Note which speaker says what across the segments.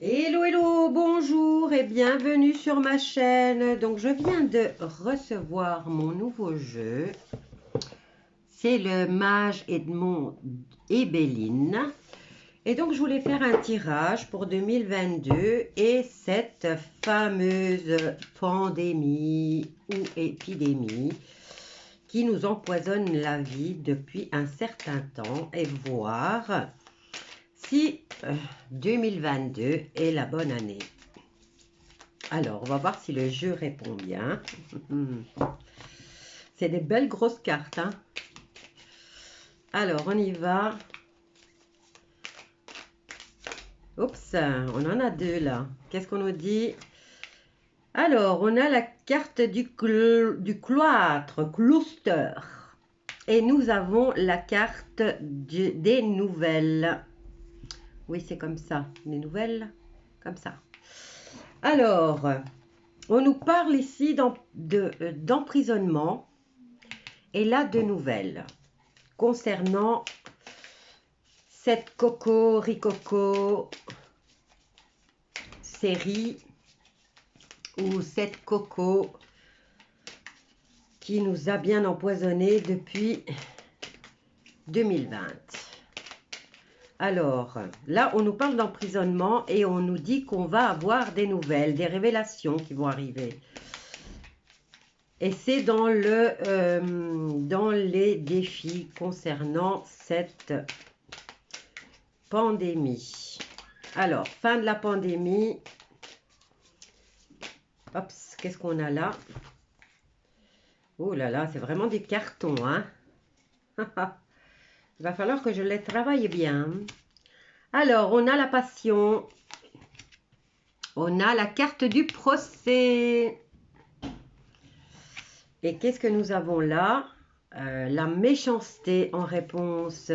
Speaker 1: Hello, hello, bonjour et bienvenue sur ma chaîne. Donc, je viens de recevoir mon nouveau jeu. C'est le Mage Edmond et Béline. Et donc, je voulais faire un tirage pour 2022 et cette fameuse pandémie ou épidémie qui nous empoisonne la vie depuis un certain temps et voir si 2022 est la bonne année. Alors, on va voir si le jeu répond bien. C'est des belles grosses cartes, hein. Alors, on y va. Oups, on en a deux là. Qu'est-ce qu'on nous dit? Alors, on a la carte du cloître, clouster. Et nous avons la carte des nouvelles. Oui, c'est comme ça. Les nouvelles, comme ça. Alors, on nous parle ici d'emprisonnement. Et là, de nouvelles concernant cette cocoricoco série ou cette coco qui nous a bien empoisonné depuis 2020. Alors, là, on nous parle d'emprisonnement et on nous dit qu'on va avoir des nouvelles, des révélations qui vont arriver. Et c'est dans les défis concernant cette pandémie. Alors, fin de la pandémie. Hop, qu'est-ce qu'on a là? Oh là là, c'est vraiment des cartons, hein? Il va falloir que je les travaille bien. Alors, on a la passion. On a la carte du procès. Et qu'est-ce que nous avons là? La méchanceté en réponse.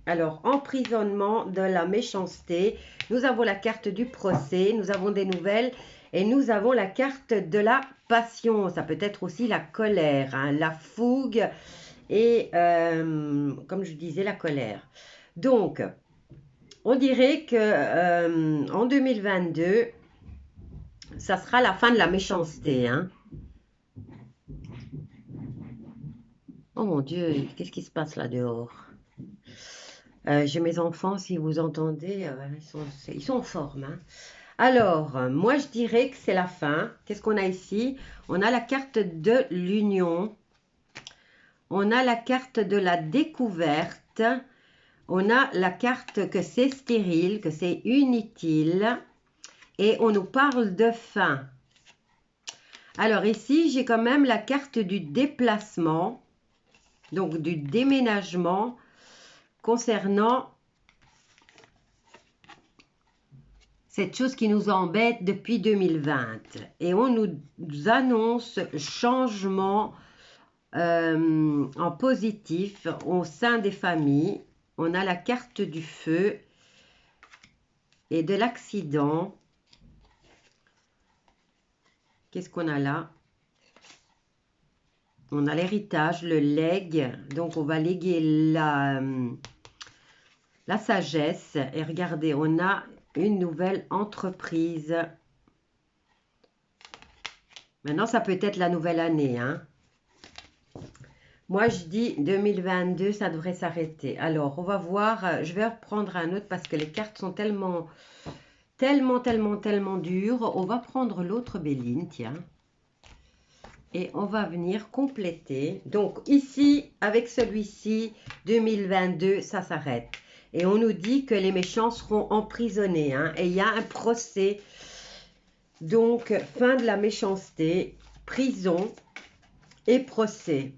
Speaker 1: Alors, emprisonnement de la méchanceté. Nous avons la carte du procès. Nous avons des nouvelles. Et nous avons la carte de la passion. Ça peut être aussi la colère, hein, la fougue et, comme je disais, la colère. Donc, on dirait que en 2022, ça sera la fin de la méchanceté, hein. Oh mon Dieu, qu'est-ce qui se passe là dehors? J'ai mes enfants, si vous entendez, ils sont en forme, hein. Alors, moi je dirais que c'est la fin. Qu'est-ce qu'on a ici? On a la carte de l'union. On a la carte de la découverte. On a la carte que c'est stérile, que c'est inutile. Et on nous parle de fin. Alors ici, j'ai quand même la carte du déplacement. Donc du déménagement concernant cette chose qui nous embête depuis 2020. Et on nous annonce changement en positif au sein des familles. On a la carte du feu et de l'accident. Qu'est-ce qu'on a là? On a l'héritage, le legs. Donc, on va léguer la sagesse. Et regardez, on a une nouvelle entreprise. Maintenant, ça peut être la nouvelle année, hein. Moi, je dis 2022, ça devrait s'arrêter. Alors, on va voir. Je vais reprendre un autre parce que les cartes sont tellement dures. On va prendre l'autre Béline, tiens. Et on va venir compléter. Donc, ici, avec celui-ci, 2022, ça s'arrête. Et on nous dit que les méchants seront emprisonnés, hein. Et il y a un procès. Donc, fin de la méchanceté, prison et procès.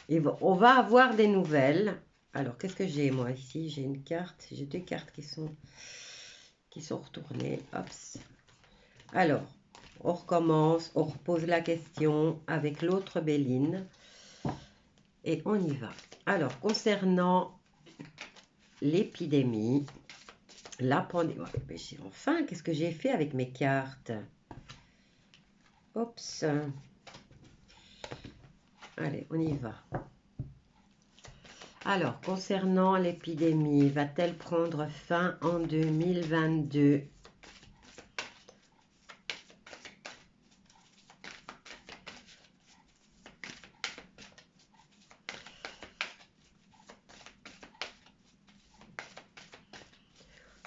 Speaker 1: Et on va avoir des nouvelles. Alors, qu'est-ce que j'ai, moi, ici? J'ai une carte. J'ai deux cartes qui sont retournées. Hop. Alors, on recommence. On repose la question avec l'autre Béline. Et on y va. Alors, concernant l'épidémie, la pandémie. Enfin, qu'est-ce que j'ai fait avec mes cartes? Oups. Allez, on y va. Alors, concernant l'épidémie, va-t-elle prendre fin en 2022?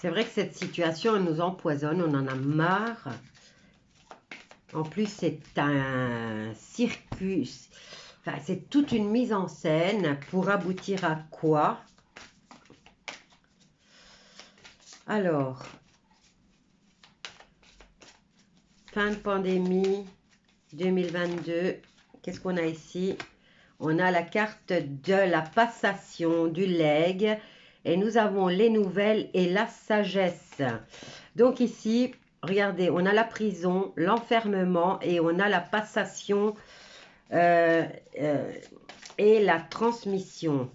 Speaker 1: C'est vrai que cette situation, elle nous empoisonne, on en a marre. En plus, c'est un circuit, enfin, c'est toute une mise en scène pour aboutir à quoi? Alors, fin de pandémie 2022, qu'est-ce qu'on a ici? On a la carte de la passation, du legs, et nous avons les nouvelles et la sagesse. Donc ici, regardez, on a la prison, l'enfermement et on a la passation euh, euh, et la transmission.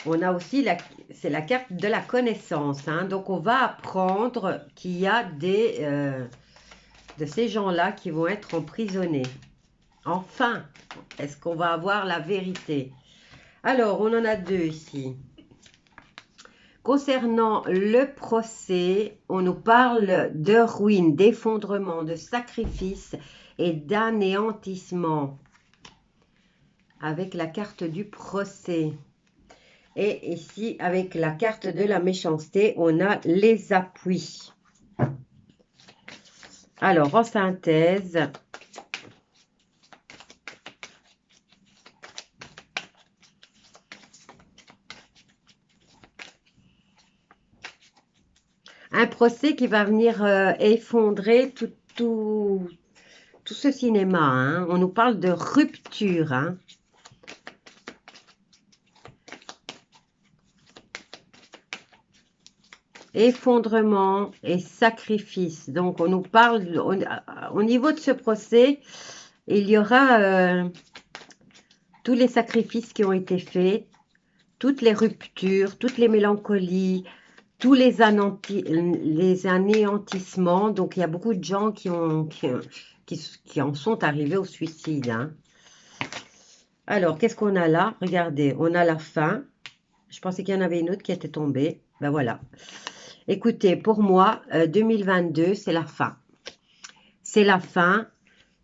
Speaker 1: On a aussi, c'est la carte de la connaissance. Hein. Donc on va apprendre qu'il y a de ces gens-là qui vont être emprisonnés. Enfin, est-ce qu'on va avoir la vérité? Alors, on en a deux ici. Concernant le procès, on nous parle de ruine, d'effondrement, de sacrifice et d'anéantissement avec la carte du procès. Et ici, avec la carte de la méchanceté, on a les appuis. Alors, en synthèse, un procès qui va venir effondrer tout ce cinéma. Hein. On nous parle de rupture. Hein. Effondrement et sacrifice. Donc, on nous parle, au niveau de ce procès, il y aura tous les sacrifices qui ont été faits, toutes les ruptures, toutes les mélancolies, tous les anéantissements. Donc, il y a beaucoup de gens qui en sont arrivés au suicide. Hein. Alors, qu'est-ce qu'on a là? Regardez, on a la fin. Je pensais qu'il y en avait une autre qui était tombée. Ben voilà. Écoutez, pour moi, 2022, c'est la fin. C'est la fin.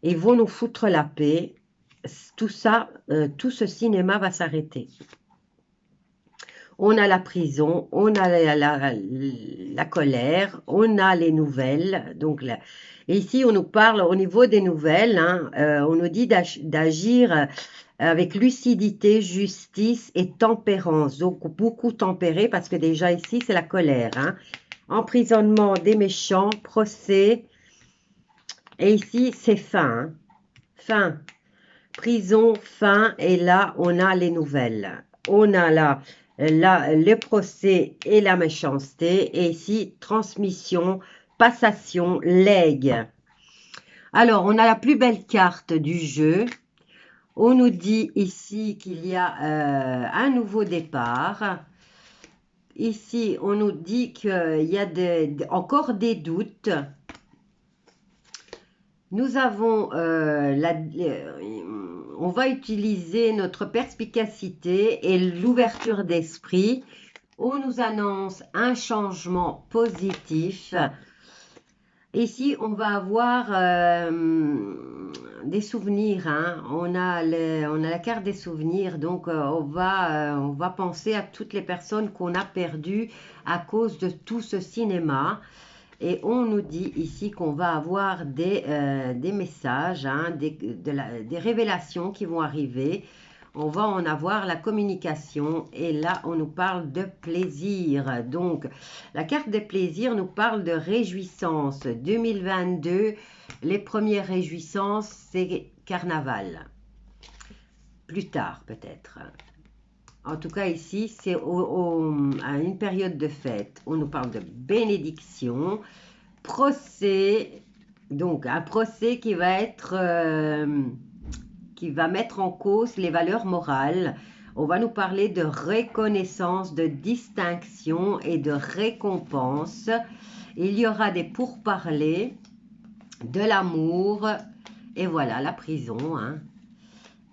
Speaker 1: Ils vont nous foutre la paix. Tout ça, tout ce cinéma va s'arrêter. On a la prison, on a la colère, on a les nouvelles. Donc, et ici, on nous parle au niveau des nouvelles. Hein, on nous dit d'agir avec lucidité, justice et tempérance. Donc, beaucoup tempéré parce que déjà ici, c'est la colère. Hein. Emprisonnement des méchants, procès. Et ici, c'est fin. Hein. Fin. Prison, fin. Et là, on a les nouvelles. On a là le procès et la méchanceté. Et ici, transmission, passation, legs. Alors, on a la plus belle carte du jeu. On nous dit ici qu'il y a un nouveau départ. Ici, on nous dit qu'il y a encore des doutes. Nous avons on va utiliser notre perspicacité et l'ouverture d'esprit. On nous annonce un changement positif. Ici, on va avoir des souvenirs. Hein. On a la carte des souvenirs. Donc, on va penser à toutes les personnes qu'on a perdues à cause de tout ce cinéma. Et on nous dit ici qu'on va avoir des messages, hein, des révélations qui vont arriver. On va en avoir la communication et là, on nous parle de plaisir. Donc, la carte des plaisirs nous parle de réjouissance. 2022, les premières réjouissances, c'est carnaval. Plus tard, peut-être. En tout cas, ici, c'est à une période de fête. On nous parle de bénédiction, procès. Donc, un procès qui va être... qui va mettre en cause les valeurs morales. On va nous parler de reconnaissance, de distinction et de récompense. Il y aura des pourparlers, de l'amour et voilà, la prison. Hein.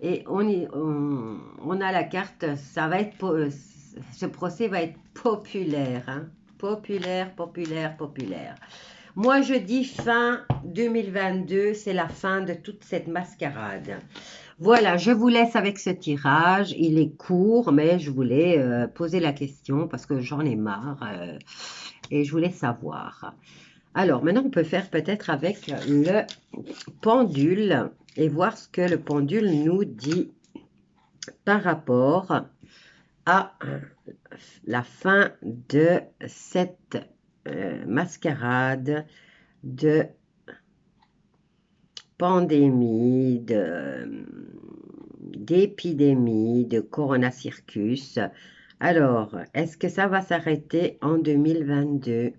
Speaker 1: Et on a la carte, ça va être, ce procès va être populaire, hein. Populaire, populaire, populaire. Moi, je dis fin 2022, c'est la fin de toute cette mascarade. Voilà, je vous laisse avec ce tirage. Il est court, mais je voulais poser la question parce que j'en ai marre et je voulais savoir. Alors, maintenant, on peut faire peut-être avec le pendule et voir ce que le pendule nous dit par rapport à la fin de cette mascarade de pandémie, d'épidémie, de Corona Circus. Alors, est-ce que ça va s'arrêter en 2022?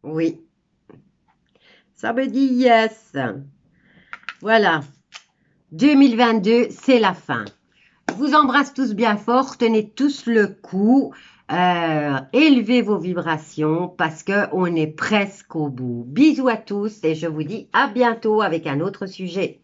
Speaker 1: Oui, ça me dit yes. Voilà, 2022, c'est la fin. Je vous embrasse tous bien fort, tenez tous le coup, élevez vos vibrations parce qu'on est presque au bout. Bisous à tous et je vous dis à bientôt avec un autre sujet.